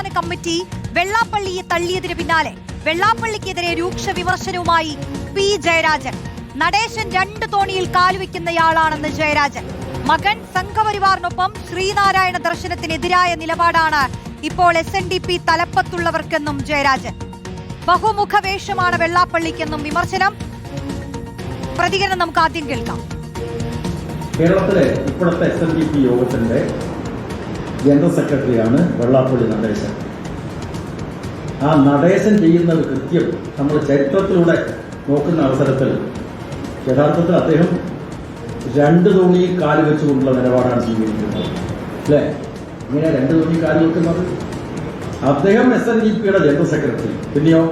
സംസ്ഥാന കമ്മിറ്റി വെള്ളാപ്പള്ളിയെ തള്ളിയതിന് പിന്നാലെ വെള്ളാപ്പള്ളിക്കെതിരെ രൂക്ഷ വിമർശനവുമായി പി ജയരാജൻ. നടേശൻ 2 തോണിയിൽ കാലുവെക്കുന്നയാളാണെന്ന് ജയരാജൻ. മകൻ സംഘപരിവാറിനൊപ്പം ശ്രീനാരായണ ദർശനത്തിനെതിരായ നിലപാടാണ് ഇപ്പോൾ SNDP തലപ്പത്തുള്ളവർക്കെന്നും ജയരാജൻ. ബഹുമുഖ വേഷമാണ് വെള്ളാപ്പള്ളിക്കെന്നും വിമർശനം. പ്രതികരണം നമുക്ക് ആദ്യം കേൾക്കാം. കേരളത്തിലെ ഇപ്പോഴത്തെ SNDP യോഗത്തിന്റെ ജനറൽ സെക്രട്ടറിയാണ് വെള്ളാപ്പള്ളി നടേശൻ. ആ നടേശൻ ചെയ്യുന്ന ഒരു കൃത്യം നമ്മൾ ചരിത്രത്തിലൂടെ നോക്കുന്ന അവസരത്തിൽ യഥാർത്ഥത്തിൽ അദ്ദേഹം 2 തോണിയിൽ കാല് വെച്ചുകൊണ്ടുള്ള നിലപാടാണ് സ്വീകരിക്കുന്നത്. അല്ലേ? ഇങ്ങനെ 2 തോണിയിൽ കാല് വെക്കുന്നത് അദ്ദേഹം SNDPയുടെ ജനറൽ സെക്രട്ടറി. പിന്നെയോ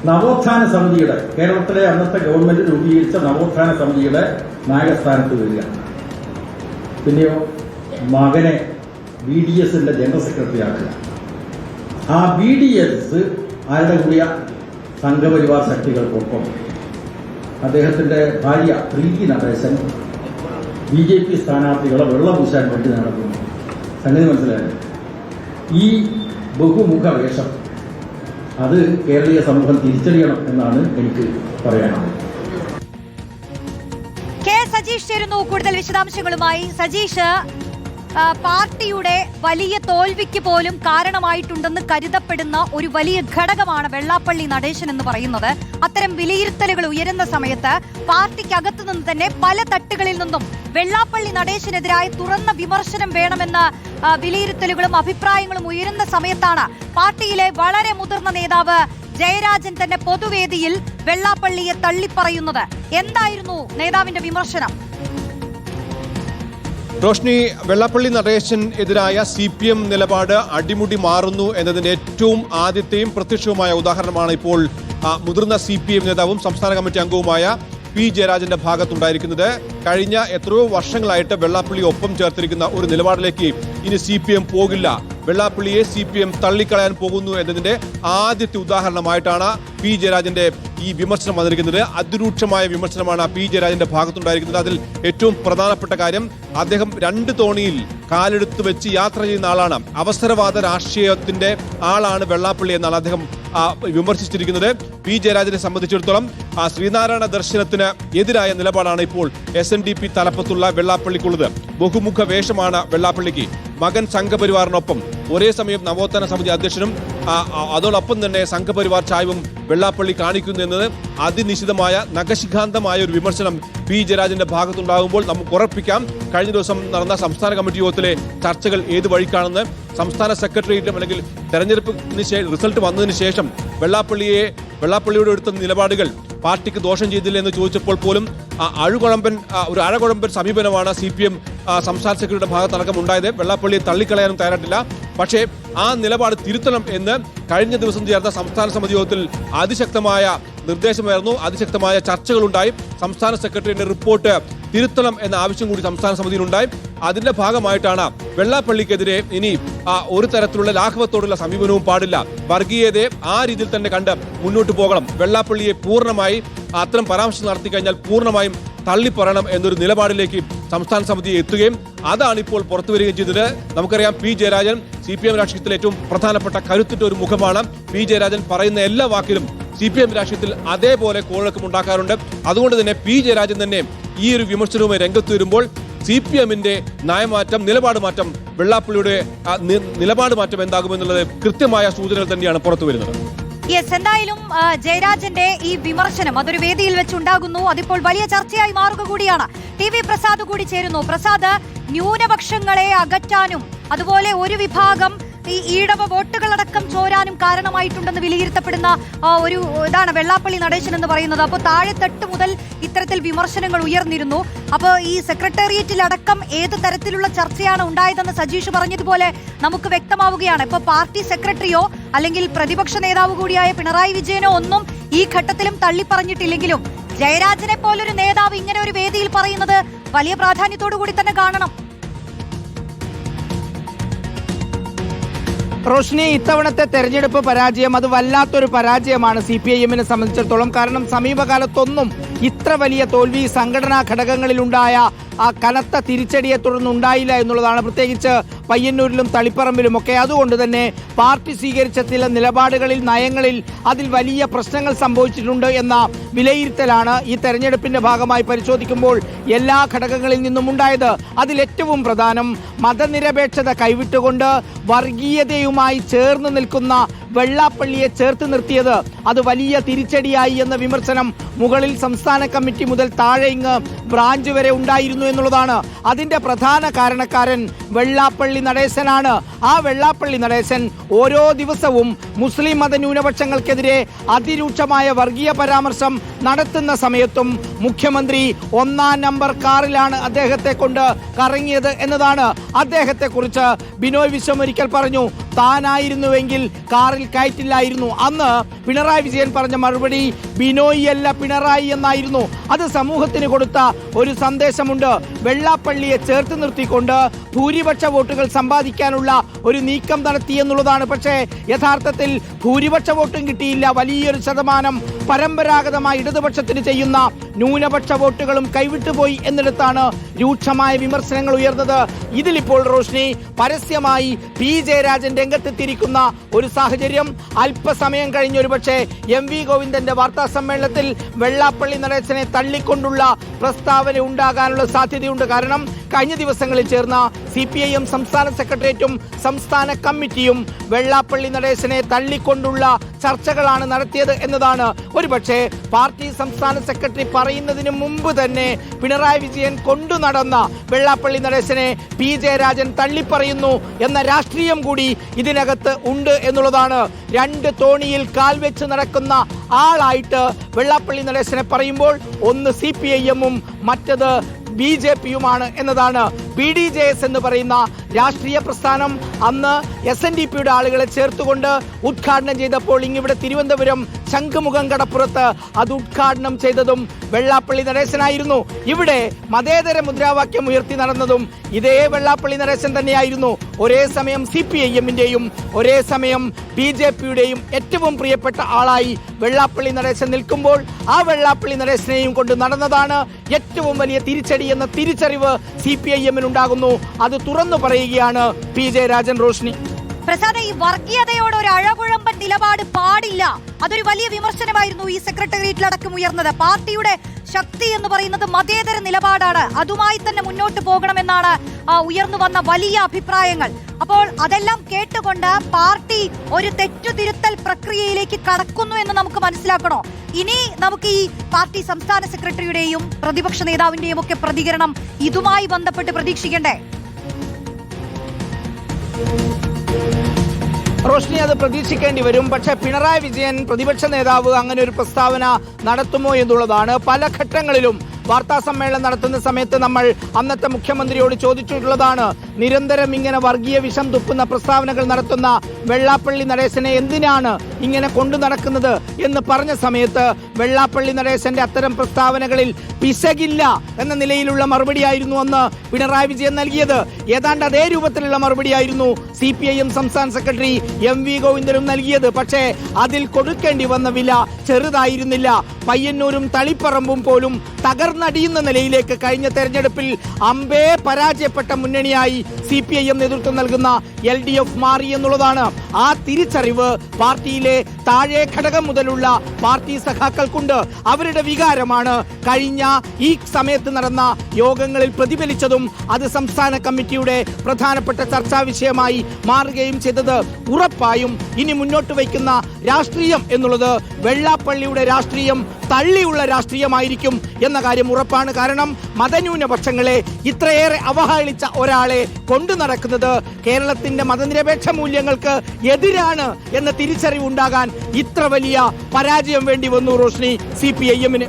നവോത്ഥാന സമിതിയുടെ, കേരളത്തിലെ അന്നത്തെ ഗവൺമെന്റ് രൂപീകരിച്ച നവോത്ഥാന സമിതിയുടെ നായകസ്ഥാനത്ത് വരിക. പിന്നെയോ മകനെ BDSന്റെ ജനറൽ സെക്രട്ടറി ആക്കുക. ആ BDS ആരുടെ കൂടിയ സംഘപരിവാർ ശക്തികൾക്കൊപ്പം അദ്ദേഹത്തിന്റെ ഭാര്യ പ്രീതി നടേശൻ BJP സ്ഥാനാർത്ഥികളെ വെള്ളപൂശാൻ വേണ്ടി നടക്കുന്നു. സംഗതി മനസ്സിലായത്. ഈ ബഹുമുഖ വേഷം അത് കേരളീയ സമൂഹം തിരിച്ചറിയണം എന്നാണ് എനിക്ക് പറയാനുള്ളത്. കെ സജീഷ് ചേരുന്നു കൂടുതൽ വിശദാംശങ്ങളുമായി. സജീഷ്, പാർട്ടിയുടെ വലിയ തോൽവിക്ക് പോലും കാരണമായിട്ടുണ്ടെന്ന് കരുതപ്പെടുന്ന ഒരു വലിയ ഘടകമാണ് വെള്ളാപ്പള്ളി നടേശൻ എന്ന് പറയുന്നത്. അത്തരം വിലയിരുത്തലുകൾ ഉയരുന്ന സമയത്ത് പാർട്ടിക്കകത്തു നിന്ന് തന്നെ പല തട്ടുകളിൽ നിന്നും വെള്ളാപ്പള്ളി നടേശനെതിരായ തുറന്ന വിമർശനം വേണമെന്ന വിലയിരുത്തലുകളും അഭിപ്രായങ്ങളും ഉയരുന്ന സമയത്താണ് പാർട്ടിയിലെ വളരെ മുതിർന്ന നേതാവ് ജയരാജൻ തന്നെ പൊതുവേദിയിൽ വെള്ളാപ്പള്ളിയെ തള്ളിപ്പറയുന്നത്. എന്തായിരുന്നു നേതാവിന്റെ വിമർശനം? റോഷ്നി, വെള്ളാപ്പള്ളി നടേശൻ എതിരായ CPM നിലപാട് അടിമുടി മാറുന്നു എന്നതിന്റെ ഏറ്റവും ആദ്യത്തെയും പ്രത്യക്ഷവുമായ ഉദാഹരണമാണ് ഇപ്പോൾ മുതിർന്ന CPM നേതാവും സംസ്ഥാന കമ്മിറ്റി അംഗവുമായ പി ജയരാജന്റെ ഭാഗത്തുണ്ടായിരിക്കുന്നത്. കഴിഞ്ഞ എത്രയോ വർഷങ്ങളായിട്ട് വെള്ളാപ്പള്ളി ഒപ്പം ചേർത്തിരിക്കുന്ന ഒരു നിലപാടിലേക്ക് ഇനി CPM പോകില്ല, വെള്ളാപ്പള്ളിയെ CPM തള്ളിക്കളയാൻ പോകുന്നു എന്നതിന്റെ ആദ്യത്തെ ഉദാഹരണമായിട്ടാണ് പി ജയരാജന്റെ ഈ വിമർശനം വന്നിരിക്കുന്നത്. അതിരൂക്ഷമായ വിമർശനമാണ് പി ജയരാജന്റെ ഭാഗത്തുണ്ടായിരിക്കുന്നത്. അതിൽ ഏറ്റവും പ്രധാനപ്പെട്ട കാര്യം, അദ്ദേഹം 2 തോണിയിൽ കാലെടുത്ത് വെച്ച് യാത്ര ചെയ്യുന്ന ആളാണ്. അവസരവാദ രാഷ്ട്രീയത്തിന്റെ ആളാണ് വെള്ളാപ്പള്ളി എന്നാണ് അദ്ദേഹം വിമർശിച്ചിരിക്കുന്നത്. പി ജയരാജനെ സംബന്ധിച്ചിടത്തോളം ശ്രീനാരായണ ദർശനത്തിന് എതിരായ നിലപാടാണ് ഇപ്പോൾ SNDP തലപ്പത്തുള്ള വെള്ളാപ്പള്ളിക്കുള്ളത്. ബഹുമുഖ വേഷമാണ് വെള്ളാപ്പള്ളിക്ക്. മകൻ സംഘപരിവാറിനൊപ്പം ഒരേ സമയം നവോത്ഥാന സമിതി അധ്യക്ഷനും അതോടൊപ്പം തന്നെ സംഘപരിവാർ ചായ്വും വെള്ളാപ്പള്ളി കാണിക്കുന്നു എന്നത് അതിനിശിതമായ നഖശിഖാന്തമായ ഒരു വിമർശനം പി ജയരാജന്റെ ഭാഗത്തുണ്ടാകുമ്പോൾ നമുക്ക് ഉറപ്പിക്കാം, കഴിഞ്ഞ ദിവസം നടന്ന സംസ്ഥാന കമ്മിറ്റി യോഗത്തിലെ ചർച്ചകൾ ഏത് വഴിക്കാണെന്ന്. സംസ്ഥാന സെക്രട്ടേറിയറ്റും അല്ലെങ്കിൽ തെരഞ്ഞെടുപ്പിന് റിസൾട്ട് വന്നതിന് ശേഷം വെള്ളാപ്പള്ളിയോട് എടുത്ത നിലപാടുകൾ പാർട്ടിക്ക് ദോഷം ചെയ്തില്ല എന്ന് ചോദിച്ചപ്പോൾ പോലും ഒരു അഴകുഴമ്പൻ സമീപനമാണ് CPM സംസ്ഥാന സെക്രട്ടറിയുടെ ഭാഗത്തടക്കം ഉണ്ടായത്. വെള്ളാപ്പള്ളിയെ തള്ളിക്കളയാനും തയ്യാറായിട്ടില്ല. പക്ഷേ ആ നിലപാട് തിരുത്തണം എന്ന് കഴിഞ്ഞ ദിവസം ചേർന്ന സംസ്ഥാന സമിതി യോഗത്തിൽ അതിശക്തമായ നിർദ്ദേശമായിരുന്നു, അതിശക്തമായ ചർച്ചകളുണ്ടായി. സംസ്ഥാന സെക്രട്ടറിയുടെ റിപ്പോർട്ട് തിരുത്തണം എന്ന ആവശ്യം കൂടി സംസ്ഥാന സമിതിയിലുണ്ടായി. അതിന്റെ ഭാഗമായിട്ടാണ് വെള്ളാപ്പള്ളിക്കെതിരെ ഇനി ഒരു തരത്തിലുള്ള ലാഘവത്തോടുള്ള സമീപനവും പാടില്ല, വർഗീയതയെ ആ രീതിയിൽ തന്നെ കണ്ട് മുന്നോട്ട് പോകണം, വെള്ളാപ്പള്ളിയെ പൂർണ്ണമായി അത്തരം പരാമർശം നടത്തി കഴിഞ്ഞാൽ പൂർണ്ണമായും തള്ളിപ്പറയണം എന്നൊരു നിലപാടിലേക്ക് സംസ്ഥാന സമിതി എത്തുകയും അതാണ് ഇപ്പോൾ പുറത്തു വരികയും ചെയ്തത്. നമുക്കറിയാം, പി ജയരാജൻ CPM രാഷ്ട്രീയത്തിലെ ഏറ്റവും പ്രധാനപ്പെട്ട കരുത്തുറ്റ ഒരു മുഖമാണ്. പി ജയരാജൻ പറയുന്ന എല്ലാ വാക്കിലും CPM രാഷ്ട്രീയത്തിൽ അതേപോലെ കോഴക്കം ഉണ്ടാക്കാറുണ്ട്. അതുകൊണ്ട് തന്നെ പി ജയരാജൻ തന്നെ ഈ ഒരു വിമർശനവുമായി രംഗത്ത് വരുമ്പോൾ CPMന്റെ നയമാറ്റം, നിലപാട് മാറ്റം, വെള്ളാപ്പള്ളിയുടെ നിലപാട് മാറ്റം എന്താകുമെന്നുള്ളത് കൃത്യമായ സൂചനകൾ തന്നെയാണ് പുറത്തു വരുന്നത്. എന്തായാലും ജയരാജന്റെ ഈ വിമർശനം അതൊരു വേദിയിൽ വെച്ചുണ്ടാകുന്നു. അതിപ്പോൾ വലിയ ചർച്ചയായി മാറുക കൂടിയാണ്. TV പ്രസാദ് കൂടി ചേരുന്നു. പ്രസാദ്, ന്യൂനപക്ഷങ്ങളെ അകറ്റാനും അതുപോലെ ഒരു വിഭാഗം ഈ ഈഴവ വോട്ടുകളടക്കം ചോരാനും കാരണമായിട്ടുണ്ടെന്ന് വിലയിരുത്തപ്പെടുന്ന ഒരു ഇതാണ് വെള്ളാപ്പള്ളി നടേശൻ എന്ന് പറയുന്നത്. അപ്പോൾ താഴെത്തട്ട് മുതൽ ഇത്തരത്തിൽ വിമർശനങ്ങൾ ഉയർന്നിരുന്നു. അപ്പോൾ ഈ സെക്രട്ടേറിയറ്റിലടക്കം ഏത് തരത്തിലുള്ള ചർച്ചയാണ് ഉണ്ടായതെന്ന് സജീഷ് പറഞ്ഞതുപോലെ നമുക്ക് വ്യക്തമാവുകയാണ്. ഇപ്പോൾ പാർട്ടി സെക്രട്ടറിയോ അല്ലെങ്കിൽ പ്രതിപക്ഷ നേതാവ് കൂടിയായ പിണറായി വിജയനോ ഒന്നും ഈ ഘട്ടത്തിലും തള്ളിപ്പറഞ്ഞിട്ടില്ലെങ്കിലും ജയരാജനെ പോലൊരു നേതാവ് ഇങ്ങനെ ഒരു വേദിയിൽ പറയുന്നത് വലിയ പ്രാധാന്യത്തോടു കൂടി തന്നെ കാണണം. റോഷ്നി, ഇത്തവണത്തെ തെരഞ്ഞെടുപ്പ് പരാജയം അത് വല്ലാത്തൊരു പരാജയമാണ് CPIMനെ സംബന്ധിച്ചിടത്തോളം. കാരണം സമീപകാലത്തൊന്നും ഇത്ര വലിയ തോൽവി സംഘടനാ ഘടകങ്ങളിലുണ്ടായ കനത്ത തിരിച്ചടിയെ തുടർന്ന് ഉണ്ടായില്ല എന്നുള്ളതാണ്. പ്രത്യേകിച്ച് പയ്യന്നൂരിലും തളിപ്പറമ്പിലും ഒക്കെ. അതുകൊണ്ട് തന്നെ പാർട്ടി സ്വീകരിച്ച ചില നിലപാടുകളിൽ, നയങ്ങളിൽ അതിൽ വലിയ പ്രശ്നങ്ങൾ സംഭവിച്ചിട്ടുണ്ട് എന്ന വിലയിരുത്തലാണ് ഈ തെരഞ്ഞെടുപ്പിന്റെ ഭാഗമായി പരിശോധിക്കുമ്പോൾ എല്ലാ ഘടകങ്ങളിൽ നിന്നും ഉണ്ടായത്. അതിലേറ്റവും പ്രധാനം മതനിരപേക്ഷത കൈവിട്ടുകൊണ്ട് വർഗീയതയുമായി ചേർന്ന് നിൽക്കുന്ന വെള്ളാപ്പള്ളിയെ ചേർത്ത് നിർത്തിയത് അത് വലിയ തിരിച്ചടിയായി എന്ന വിമർശനം മുകളിൽ സംസ്ഥാന കമ്മിറ്റി മുതൽ താഴെ ഇങ്ങ് ബ്രാഞ്ച് വരെ ഉണ്ടായിരുന്നു എന്നുള്ളതാണ്. അതിന്റെ പ്രധാന കാരണക്കാരൻ വെള്ളാപ്പള്ളി നടേശനാണ്. ആ വെള്ളാപ്പള്ളി നടേശൻ ഓരോ ദിവസവും മുസ്ലിം മത ന്യൂനപക്ഷങ്ങൾക്കെതിരെ അതിരൂക്ഷമായ വർഗീയ പരാമർശം നടത്തുന്ന സമയത്തും മുഖ്യമന്ത്രി 1-ാം നമ്പർ കാറിലാണ് അദ്ദേഹത്തെ കൊണ്ട് കറങ്ങിയത് എന്നതാണ്. അദ്ദേഹത്തെക്കുറിച്ച് ബിനോയ് വിശ്വം ഒരിക്കൽ പറഞ്ഞു, താനായിരുന്നുവെങ്കിൽ കാറിൽ കയറ്റില്ലായിരുന്നു. അന്ന് പിണറായി വിജയൻ പറഞ്ഞ മറുപടി ബിനോയ് അല്ല പിണറായി എന്നായിരുന്നു. അത് സമൂഹത്തിന് കൊടുത്ത ഒരു സന്ദേശമുണ്ട്. വെള്ളാപ്പള്ളിയെ ചേർത്ത് നിർത്തിക്കൊണ്ട് ഭൂരിപക്ഷ വോട്ടുകൾ സമ്പാദിക്കാനുള്ള ഒരു നീക്കം നടത്തി എന്നുള്ളതാണ്. പക്ഷേ യഥാർത്ഥത്തിൽ ഭൂരിപക്ഷ വോട്ടും കിട്ടിയില്ല. വലിയൊരു ശതമാനം പരമ്പരാഗതമായി ഇടതുപക്ഷത്തിന് ചെയ്യുന്ന ന്യൂനപക്ഷ വോട്ടുകളും കൈവിട്ടുപോയി എന്നിടത്താണ് രൂക്ഷമായ വിമർശനങ്ങൾ ഉയർന്നത്. ഇതിലിപ്പോൾ റോഷ്നി പരസ്യമായി പി ജയരാജൻ രംഗത്തെത്തിയിരിക്കുന്ന ഒരു സാഹചര്യം. അല്പസമയം കഴിഞ്ഞൊരു പക്ഷേ MV ഗോവിന്ദന്റെ വാർത്താ സമ്മേളനത്തിൽ വെള്ളാപ്പള്ളി നടേശനെ തള്ളിക്കൊണ്ടുള്ള പ്രസ്താവന ഉണ്ടാകാനുള്ള സാധ്യതയുണ്ട്. കാരണം കഴിഞ്ഞ ദിവസങ്ങളിൽ ചേർന്ന CPIM സംസ്ഥാന സെക്രട്ടേറിയറ്റും സംസ്ഥാന കമ്മിറ്റിയും വെള്ളാപ്പള്ളി നടേശനെ തള്ളിക്കൊണ്ടുള്ള ചർച്ചകളാണ് നടത്തിയത് എന്നതാണ്. ഒരുപക്ഷെ പാർട്ടി സംസ്ഥാന സെക്രട്ടറി പറയുന്നതിന് മുമ്പ് തന്നെ പിണറായി വിജയൻ കൊണ്ടു നടന്ന വെള്ളാപ്പള്ളി നടേശനെ പി ജയരാജൻ തള്ളിപ്പറയുന്നു എന്ന രാഷ്ട്രീയം കൂടി ഇതിനകത്ത് ഉണ്ട് എന്നുള്ളതാണ്. രണ്ട് തോണിയിൽ കാൽ വെച്ച് നടക്കുന്ന ആളായിട്ട് വെള്ളാപ്പള്ളി നടേശനെ പറയുമ്പോൾ ഒന്ന് CPIM-ഉം മറ്റത് BJP-യുമാണ് എന്നതാണ്. BDJS എന്ന് പറയുന്ന രാഷ്ട്രീയ പ്രസ്ഥാനം അന്ന് SNDP-യുടെ ആളുകളെ ചേർത്തുകൊണ്ട് ഉദ്ഘാടനം ചെയ്തപ്പോൾ ഇങ്ങിവിടെ തിരുവനന്തപുരം ശംഖുമുഖം കടപ്പുറത്ത് അത് ഉദ്ഘാടനം ചെയ്തതും വെള്ളാപ്പള്ളി നടേശനായിരുന്നു. ഇവിടെ മതേതര മുദ്രാവാക്യം ഉയർത്തി നടന്നതും ഇതേ വെള്ളാപ്പള്ളി നടേശൻ തന്നെയായിരുന്നു. ഒരേ സമയം CPIM-ന്റെയും ഒരേ സമയം BJP-യുടെയും ഏറ്റവും പ്രിയപ്പെട്ട ആളായി വെള്ളാപ്പള്ളി നടേശൻ നിൽക്കുമ്പോൾ ആ വെള്ളാപ്പള്ളി നടേശനെയും കൊണ്ട് നടന്നതാണ് ഏറ്റവും വലിയ തിരിച്ചടി എന്ന തിരിച്ചറിവ് CPIM-നുണ്ടാകുന്നു. അത് തുറന്നു പറയുകയാണ് പി ജയരാജൻ. റോഷ്നി, പ്രസാദ്, ഈ വർഗീയതയോട് ഒരു അഴകുഴമ്പൻ നിലപാട് പാടില്ല, അതൊരു വലിയ വിമർശനമായിരുന്നു ഈ സെക്രട്ടേറിയറ്റിലടക്കം ഉയർന്നത്. പാർട്ടിയുടെ ശക്തി എന്ന് പറയുന്നത് മതേതര നിലപാടാണ്, അതുമായി തന്നെ മുന്നോട്ട് പോകണമെന്നാണ് ഉയർന്നു വന്ന വലിയ അഭിപ്രായങ്ങൾ. അപ്പോൾ അതെല്ലാം കേട്ടുകൊണ്ട് പാർട്ടി ഒരു തെറ്റുതിരുത്തൽ പ്രക്രിയയിലേക്ക് കടക്കുന്നു എന്ന് നമുക്ക് മനസ്സിലാക്കണോ? ഇനി നമുക്ക് ഈ പാർട്ടി സംസ്ഥാന സെക്രട്ടറിയുടെയും പ്രതിപക്ഷ നേതാവിന്റെയും ഒക്കെ പ്രതികരണം ഇതുമായി ബന്ധപ്പെട്ട് പ്രതീക്ഷിക്കണ്ടേ? റോഷ്നി, അത് പ്രതീക്ഷിക്കേണ്ടി വരും. പക്ഷേ പിണറായി വിജയൻ പ്രതിപക്ഷ നേതാവ് അങ്ങനെ ഒരു പ്രസ്താവന നടത്തുമോ എന്നുള്ളതാണ്. പല ഘട്ടങ്ങളിലും വാർത്താ സമ്മേളനം നടത്തുന്ന സമയത്ത് നമ്മൾ അന്നത്തെ മുഖ്യമന്ത്രിയോട് ചോദിച്ചിട്ടുള്ളതാണ്. നിരന്തരം ഇങ്ങനെ വർഗീയ വിഷം തുപ്പുന്ന പ്രസ്താവനകൾ നടത്തുന്ന വെള്ളാപ്പള്ളി നടേശനെ എന്തിനാണ് ഇങ്ങനെ കൊണ്ടു നടക്കുന്നത് എന്ന് പറഞ്ഞ സമയത്ത് വെള്ളാപ്പള്ളി നടേശന്റെ അത്തരം പ്രസ്താവനകളിൽ പിശകില്ല എന്ന നിലയിലുള്ള മറുപടിയായിരുന്നു അന്ന് പിണറായി വിജയൻ നൽകിയത്. ഏതാണ്ട് അതേ രൂപത്തിലുള്ള മറുപടിയായിരുന്നു CPIM സംസ്ഥാന സെക്രട്ടറി MV ഗോവിന്ദനും നൽകിയത്. പക്ഷേ അതിൽ കൊടുക്കേണ്ടി വന്ന വില ചെറുതായിരുന്നില്ല. പയ്യന്നൂരും തളിപ്പറമ്പും പോലും തകർന്നടിയുന്ന നിലയിലേക്ക് കഴിഞ്ഞ തെരഞ്ഞെടുപ്പിൽ അമ്പേ പരാജയപ്പെട്ട മുന്നണിയായി CPIM നേതൃത്വം നൽകുന്ന LDF മാറി എന്നുള്ളതാണ്. ആ തിരിച്ചറിവ് പാർട്ടിയിലെ താഴെ ഘടകം മുതലുള്ള പാർട്ടി സഖാക്കൾക്കുണ്ട്. അവരുടെ വികാരമാണ് കഴിഞ്ഞ ഈ സമയത്ത് നടന്ന യോഗങ്ങളിൽ പ്രതിഫലിച്ചതും അത് സംസ്ഥാന കമ്മിറ്റിയുടെ പ്രധാനപ്പെട്ട ചർച്ചാ വിഷയമായി മാറുകയും ചെയ്തത്. ഉറപ്പായും ഇനി മുന്നോട്ട് വയ്ക്കുന്ന രാഷ്ട്രീയം എന്നുള്ളത് വെള്ളാപ്പള്ളിയുടെ രാഷ്ട്രീയം തള്ളിയുള്ള രാഷ്ട്രീയമായിരിക്കും എന്ന കാര്യം ഉറപ്പാണ്. കാരണം മതന്യൂനപക്ഷങ്ങളെ ഇത്രയേറെ അവഹേളിച്ച ഒരാളെ കൊണ്ടു നടക്കുന്നത് കേരളത്തിന്റെ മതനിരപേക്ഷ മൂല്യങ്ങൾക്ക് എതിരാണ് എന്ന തിരിച്ചറിവുണ്ടാകാൻ ഇത്ര വലിയ പരാജയം വേണ്ടി വന്നു റോഷ്നി CPIM-ന്.